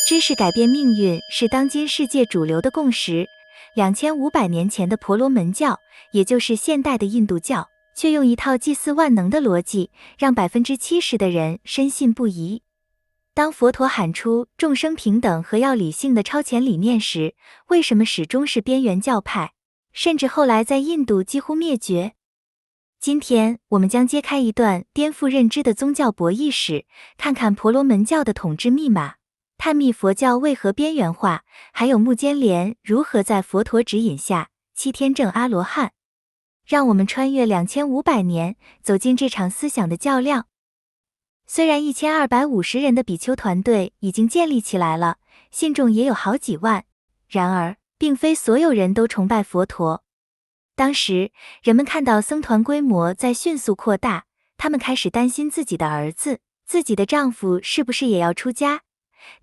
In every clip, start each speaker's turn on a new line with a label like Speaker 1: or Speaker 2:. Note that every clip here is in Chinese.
Speaker 1: 知识改变命运是当今世界主流的共识。2500年前的婆罗门教，也就是现代的印度教，却用一套祭祀万能的逻辑，让70%的人深信不疑。当佛陀喊出众生平等和要理性的超前理念时，为什么始终是边缘教派，甚至后来在印度几乎灭绝？今天我们将揭开一段颠覆认知的宗教博弈史，看看婆罗门教的统治密码，探秘佛教为何边缘化，还有目犍连如何在佛陀指引下7天证阿罗汉。让我们穿越2500年，走进这场思想的较量。虽然1250人的比丘团队已经建立起来了，信众也有好几万，然而并非所有人都崇拜佛陀。当时人们看到僧团规模在迅速扩大，他们开始担心自己的儿子、自己的丈夫是不是也要出家，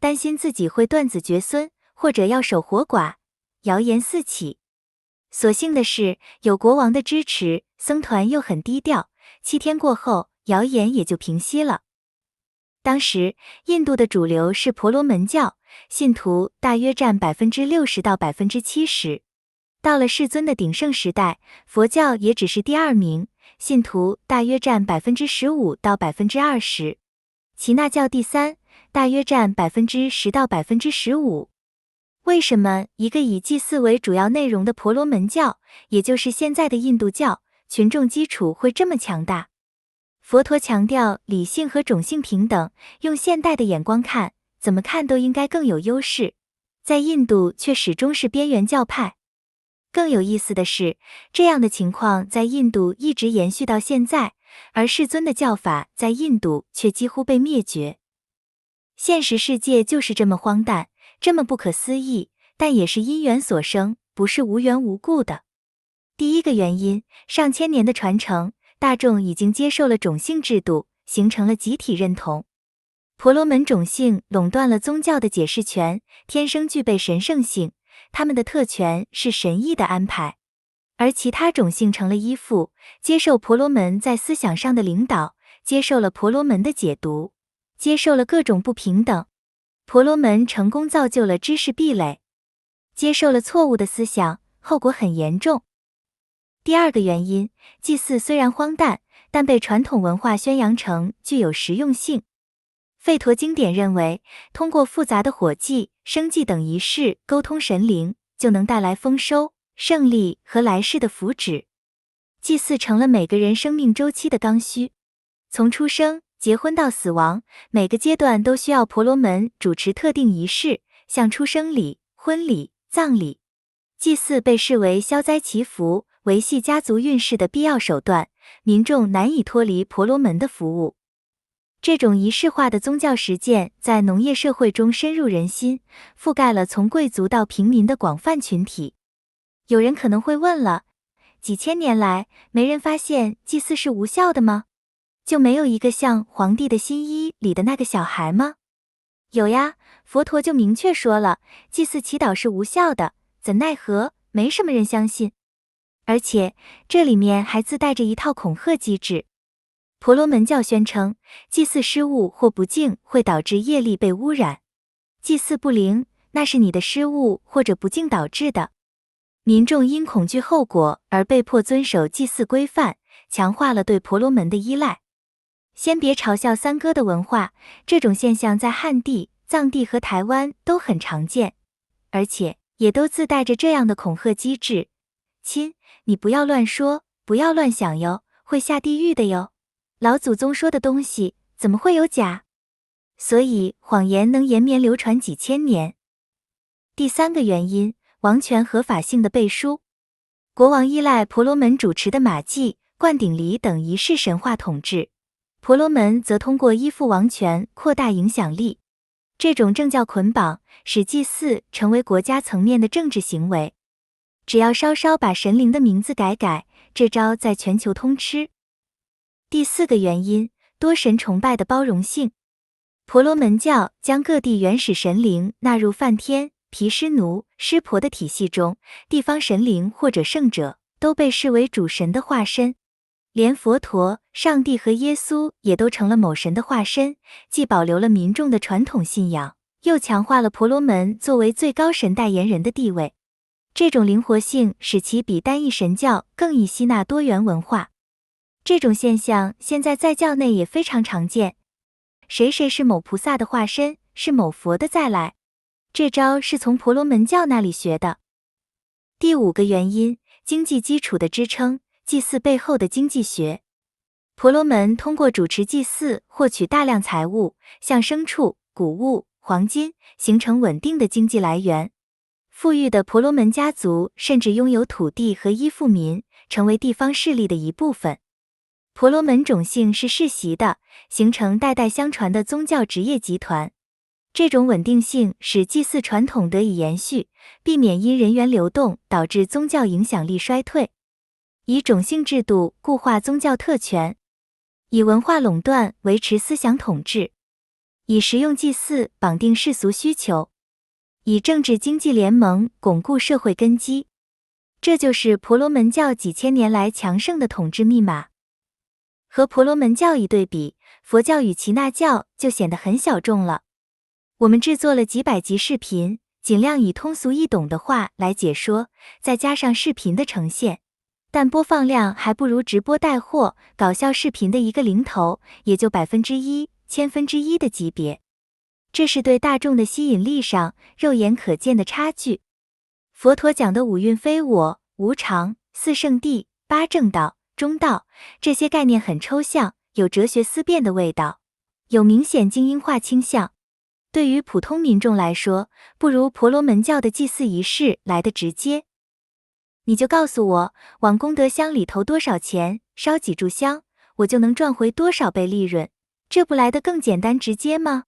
Speaker 1: 担心自己会断子绝孙，或者要守活寡，谣言四起。所幸的是，有国王的支持，僧团又很低调，7天过后，谣言也就平息了。当时印度的主流是婆罗门教，信徒大约占60%到70%。到了世尊的鼎盛时代，佛教也只是第2名，信徒大约占15%到20%。耆那教第3，大约占10%到15%。为什么一个以祭祀为主要内容的婆罗门教，也就是现在的印度教，群众基础会这么强大？佛陀强调理性和种姓平等，用现代的眼光看，怎么看都应该更有优势，在印度却始终是边缘教派。更有意思的是，这样的情况在印度一直延续到现在，而世尊的教法在印度却几乎被灭绝。现实世界就是这么荒诞，这么不可思议，但也是因缘所生，不是无缘无故的。第一个原因，上千年的传承，大众已经接受了种姓制度，形成了集体认同。婆罗门种姓垄断了宗教的解释权，天生具备神圣性，他们的特权是神意的安排，而其他种姓成了依附，接受婆罗门在思想上的领导，接受了婆罗门的解读，接受了各种不平等。婆罗门成功造就了知识壁垒，接受了错误的思想，后果很严重。第二个原因，祭祀虽然荒诞，但被传统文化宣扬成具有实用性。吠陀经典认为，通过复杂的火祭、生祭等仪式沟通神灵，就能带来丰收、胜利和来世的福祉。祭祀成了每个人生命周期的刚需，从出生、结婚到死亡，每个阶段都需要婆罗门主持特定仪式，像出生礼、婚礼、葬礼。祭祀被视为消灾祈福、维系家族运势的必要手段，民众难以脱离婆罗门的服务。这种仪式化的宗教实践在农业社会中深入人心，覆盖了从贵族到平民的广泛群体。有人可能会问了，几千年来，没人发现祭祀是无效的吗？就没有一个像皇帝的新衣里的那个小孩吗？有呀，佛陀就明确说了，祭祀祈祷是无效的，怎奈何没什么人相信。而且这里面还自带着一套恐吓机制。婆罗门教宣称，祭祀失误或不敬会导致业力被污染，祭祀不灵，那是你的失误或者不敬导致的。民众因恐惧后果而被迫遵守祭祀规范，强化了对婆罗门的依赖。先别嘲笑三哥的文化，这种现象在汉地、藏地和台湾都很常见，而且也都自带着这样的恐吓机制。亲，你不要乱说，不要乱想哟，会下地狱的哟。老祖宗说的东西怎么会有假？所以谎言能延绵流传几千年。第三个原因，王权合法性的背书。国王依赖婆罗门主持的马祭、灌顶礼等仪式神话统治，婆罗门则通过依附王权扩大影响力。这种政教捆绑使祭祀成为国家层面的政治行为。只要稍稍把神灵的名字改，这招在全球通吃。第四个原因，多神崇拜的包容性。婆罗门教将各地原始神灵纳入梵天、毗湿奴、湿婆的体系中，地方神灵或者圣者都被视为主神的化身。连佛陀、上帝和耶稣也都成了某神的化身，既保留了民众的传统信仰，又强化了婆罗门作为最高神代言人的地位。这种灵活性使其比单一神教更易吸纳多元文化。这种现象现在在教内也非常常见，谁是某菩萨的化身，是某佛的再来，这招是从婆罗门教那里学的。第5个原因，经济基础的支撑，祭祀背后的经济学。婆罗门通过主持祭祀获取大量财物，像牲畜、谷物、黄金，形成稳定的经济来源。富裕的婆罗门家族甚至拥有土地和依附民，成为地方势力的一部分。婆罗门种姓是世袭的，形成代代相传的宗教职业集团。这种稳定性使祭祀传统得以延续，避免因人员流动导致宗教影响力衰退。以种姓制度固化宗教特权，以文化垄断维持思想统治，以实用祭祀绑定世俗需求，以政治经济联盟巩固社会根基。这就是婆罗门教几千年来强盛的统治密码。和婆罗门教一对比，佛教与耆那教就显得很小众了。我们制作了几百集视频，尽量以通俗易懂的话来解说，再加上视频的呈现，但播放量还不如直播带货、搞笑视频的一个零头，也就1%、1/1000的级别。这是对大众的吸引力上肉眼可见的差距。佛陀讲的五蕴非我、无常、四圣谛、八正道、中道，这些概念很抽象，有哲学思辨的味道，有明显精英化倾向。对于普通民众来说，不如婆罗门教的祭祀仪式来得直接。你就告诉我，往功德箱里投多少钱，烧几炷香，我就能赚回多少倍利润，这不来得更简单直接吗？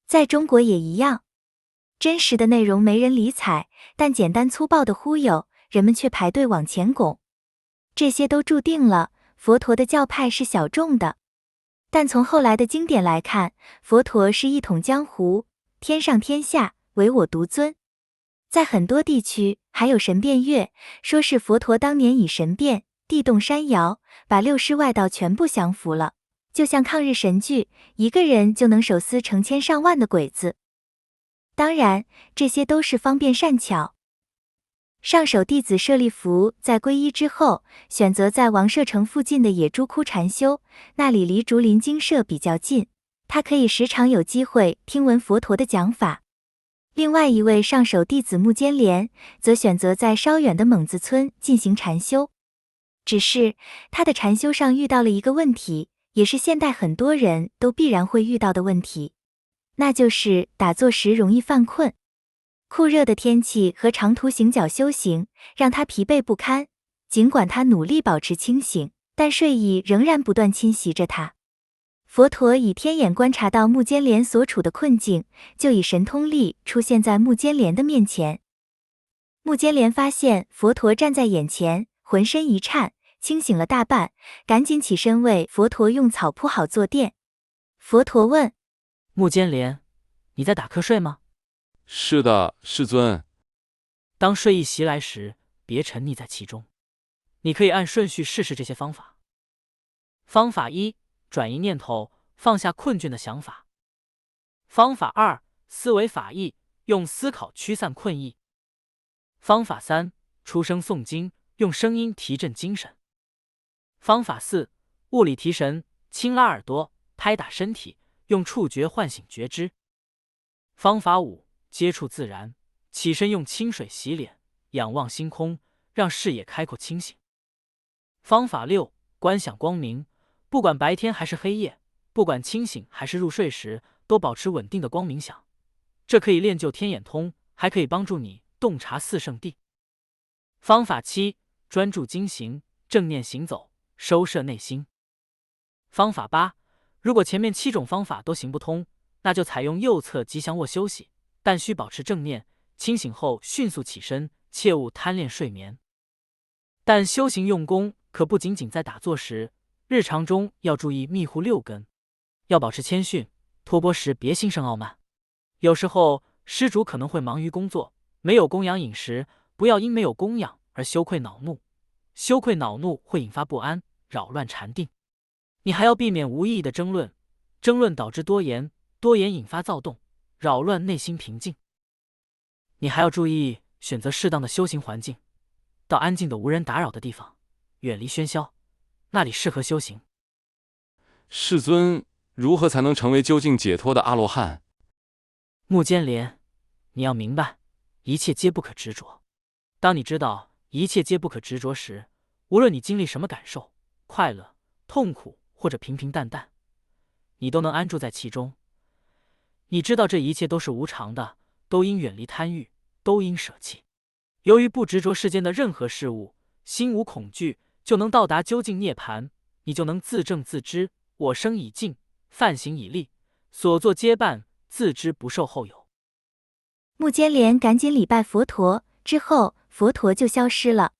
Speaker 1: 在中国也一样，真实的内容没人理睬，但简单粗暴的忽悠，人们却排队往前拱。这些都注定了佛陀的教派是小众的。但从后来的经典来看，佛陀是一统江湖，天上天下，唯我独尊。在很多地区还有神变乐，说是佛陀当年以神变，地动山摇，把六师外道全部降服了，就像抗日神剧，一个人就能手撕成千上万的鬼子。当然，这些都是方便善巧。上首弟子舍利弗在皈依之后，选择在王舍城附近的野猪窟禅修，那里离竹林精舍比较近，他可以时常有机会听闻佛陀的讲法。另外一位上首弟子目犍连，则选择在稍远的蒙自村进行禅修。只是他的禅修上遇到了一个问题，也是现代很多人都必然会遇到的问题，那就是打坐时容易犯困。酷热的天气和长途行脚修行让他疲惫不堪，尽管他努力保持清醒，但睡意仍然不断侵袭着他。佛陀以天眼观察到目犍连所处的困境，就以神通力出现在目犍连的面前。目犍连发现佛陀站在眼前，浑身一颤，清醒了大半，赶紧起身为佛陀用草铺好坐垫。佛陀问：
Speaker 2: 目犍连，你在打瞌睡吗？
Speaker 3: 是的，世尊。
Speaker 2: 当睡意袭来时，别沉溺在其中。你可以按顺序试试这些方法。方法1，转移念头，放下困倦的想法。方法2，思维法义，用思考驱散困意。方法3，出声诵经，用声音提振精神。方法4，物理提神，轻拉耳朵，拍打身体，用触觉唤醒觉知。方法5，接触自然，起身用清水洗脸，仰望星空，让视野开阔清醒。方法6，观想光明，不管白天还是黑夜，不管清醒还是入睡时，都保持稳定的光明想。这可以练就天眼通，还可以帮助你洞察四圣谛。方法7，专注经行，正念行走，收摄内心。方法8，如果前面7种方法都行不通，那就采用右侧吉祥卧休息，但需保持正念，清醒后迅速起身，切勿贪恋睡眠。但修行用功可不仅仅在打坐时，日常中要注意密护6根，要保持谦逊，托钵时别心生傲慢。有时候施主可能会忙于工作，没有供养饮食，不要因没有供养而羞愧恼怒，羞愧恼怒会引发不安，扰乱禅定。你还要避免无意义的争论，争论导致多言，多言引发躁动，扰乱内心平静。你还要注意选择适当的修行环境，到安静的无人打扰的地方，远离喧嚣，那里适合修行。
Speaker 3: 世尊，如何才能成为究竟解脱的阿罗汉？
Speaker 2: 目犍连，你要明白，一切皆不可执着。当你知道一切皆不可执着时，无论你经历什么感受，快乐、痛苦或者平平淡淡，你都能安住在其中。你知道这一切都是无常的，都应远离贪欲，都应舍弃。由于不执着世间的任何事物，心无恐惧，就能到达究竟涅槃，你就能自证自知，我生已尽，梵行已立，所作皆办，自知不受后有。
Speaker 1: 目犍连赶紧礼拜佛陀，之后佛陀就消失了。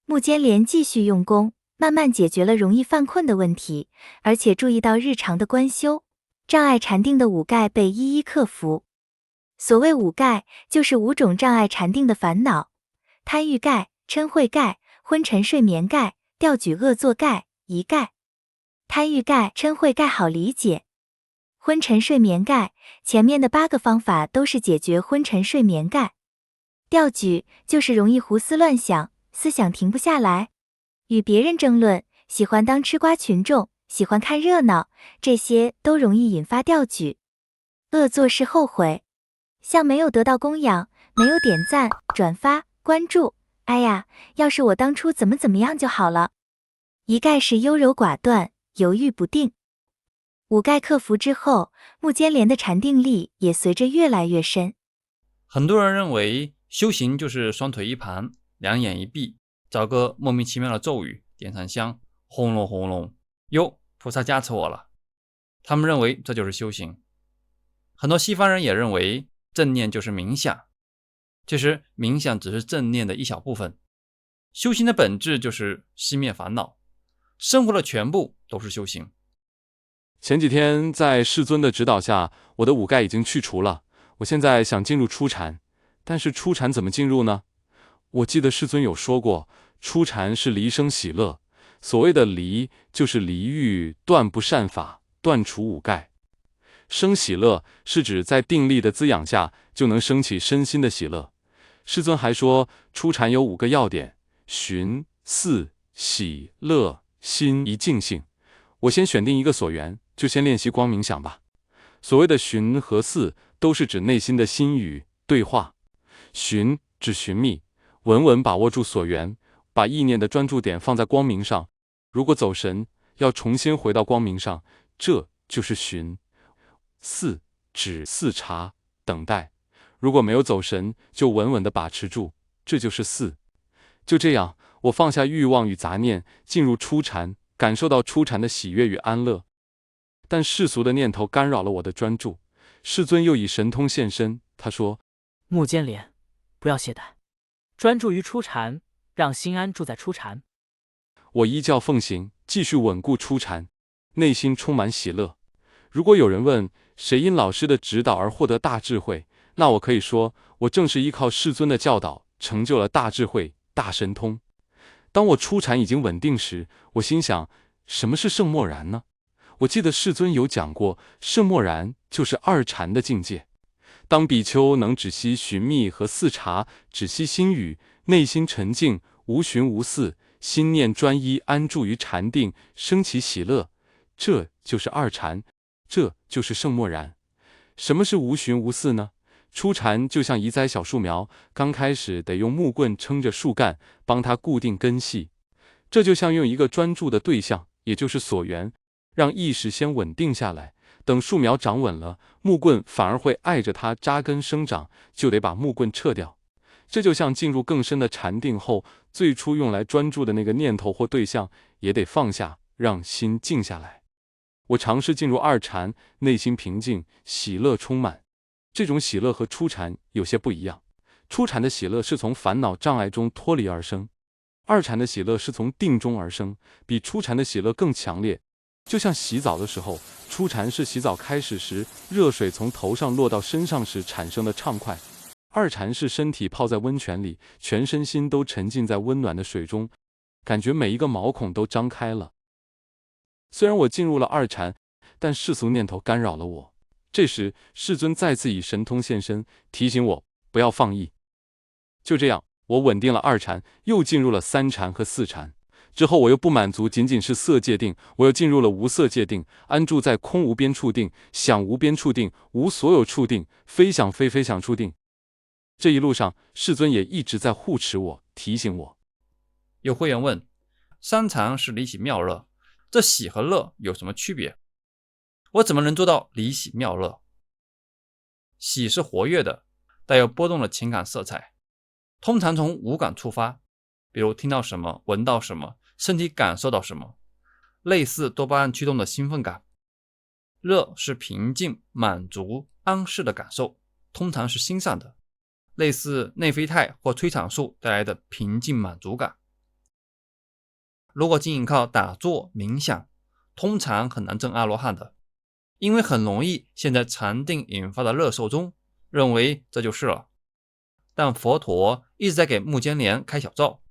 Speaker 1: 目犍连继续用功，慢慢解决了容易犯困的问题，而且注意到日常的观修，障碍禅定的五盖被一一克服。所谓五盖，就是5种障碍禅定的烦恼：贪欲盖、嗔恚盖、昏沉睡眠盖、调举恶作盖、疑盖。贪欲盖、嗔恚盖好理解。昏沉睡眠盖，前面的8个方法都是解决昏沉睡眠盖。调举就是容易胡思乱想，思想停不下来，与别人争论，喜欢当吃瓜群众，喜欢看热闹，这些都容易引发调举。恶作是后悔，像没有得到供养，没有点赞、转发、关注，哎呀，要是我当初怎么样就好了。一盖是优柔寡断，犹豫不定。五盖克服之后，目犍连的禅定力也随着越来越深。
Speaker 4: 很多人认为修行就是双腿一盘，两眼一闭，找个莫名其妙的咒语，点上香，轰隆轰隆，哟，菩萨加持我了。他们认为这就是修行。很多西方人也认为正念就是冥想，其实冥想只是正念的一小部分。修行的本质就是熄灭烦恼，生活的全部都是修行。
Speaker 3: 前几天在世尊的指导下，我的五盖已经去除了。我现在想进入初禅，但是初禅怎么进入呢？我记得世尊有说过，初禅是离生喜乐。所谓的离，就是离欲，断不善法，断除五盖。生喜乐是指在定力的滋养下，就能升起身心的喜乐。世尊还说，初禅有5个要点：寻、四、喜、乐、心一净性。我先选定一个所缘，就先练习光冥想吧。所谓的寻和四，都是指内心的心语对话。寻指寻觅，稳稳把握住所缘，把意念的专注点放在光明上。如果走神，要重新回到光明上，这就是寻。四指四察等待，如果没有走神，就稳稳地把持住，这就是四。就这样，我放下欲望与杂念，进入初禅，感受到初禅的喜悦与安乐。但世俗的念头干扰了我的专注，世尊又以神通现身，他说：
Speaker 2: 目犍连，不要懈怠，专注于初禅，让心安住在初禅。
Speaker 3: 我依教奉行，继续稳固初禅，内心充满喜乐。如果有人问谁因老师的指导而获得大智慧，那我可以说，我正是依靠世尊的教导，成就了大智慧、大神通。当我初禅已经稳定时，我心想，什么是圣默然呢？我记得世尊有讲过，圣默然就是二禅的境界。当比丘能止息寻觅和四察，止息心语，内心沉静，无寻无伺，心念专一，安住于禅定，升起喜乐，这就是二禅，这就是圣默然。什么是无寻无伺呢？初禅就像移栽小树苗，刚开始得用木棍撑着树干，帮它固定根系。这就像用一个专注的对象，也就是所缘，让意识先稳定下来，等树苗长稳了，木棍反而会碍着它扎根生长，就得把木棍撤掉。这就像进入更深的禅定后，最初用来专注的那个念头或对象也得放下，让心静下来。我尝试进入二禅，内心平静，喜乐充满。这种喜乐和初禅有些不一样，初禅的喜乐是从烦恼障碍中脱离而生，二禅的喜乐是从定中而生，比初禅的喜乐更强烈。就像洗澡的时候，初禅是洗澡开始时热水从头上落到身上时产生的畅快，二禅是身体泡在温泉里，全身心都沉浸在温暖的水中，感觉每一个毛孔都张开了。虽然我进入了二禅，但世俗念头干扰了我，这时，世尊再次以神通现身，提醒我不要放逸。就这样，我稳定了2禅，又进入了3禅和4禅。之后我又不满足仅仅是色界定，我又进入了无色界定，安住在空无边处定、想无边处定、无所有处定、非想非非想处定。这一路上，世尊也一直在护持我，提醒我。
Speaker 4: 有会员问，3禅是离喜妙乐，这喜和乐有什么区别？我怎么能做到离喜妙乐？喜是活跃的，带有波动的情感色彩，通常从五感出发，比如听到什么、闻到什么、身体感受到什么，类似多巴胺驱动的兴奋感。乐是平静、满足、安适的感受，通常是心上的，类似内啡肽或催产素带来的平静满足感。如果仅仅靠打坐冥想，通常很难证阿罗汉的，因为很容易陷在禅定引发的乐受中，认为这就是了。但佛陀一直在给目犍连开小灶，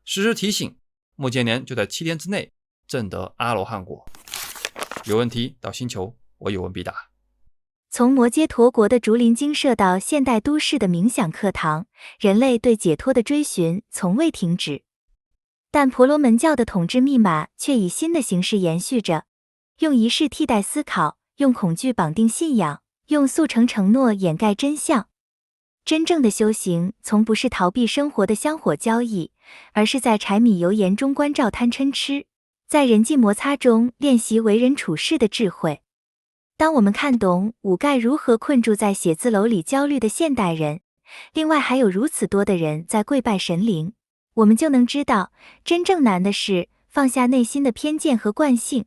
Speaker 4: 时时提醒目犍连就在7天之内证得阿罗汉果。有问题到星球，我有问必答。
Speaker 1: 从摩揭陀国的竹林精舍到现代都市的冥想课堂，人类对解脱的追寻从未停止。但婆罗门教的统治密码却以新的形式延续着，用仪式替代思考，用恐惧绑定信仰，用速成承诺掩盖真相。真正的修行从不是逃避生活的香火交易，而是在柴米油盐中关照贪嗔痴，在人际摩擦中练习为人处事的智慧。当我们看懂五盖如何困住在写字楼里焦虑的现代人，另外还有如此多的人在跪拜神灵，我们就能知道，真正难的是放下内心的偏见和惯性。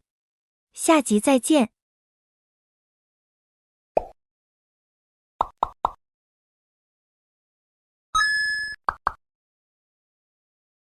Speaker 1: 下集再见。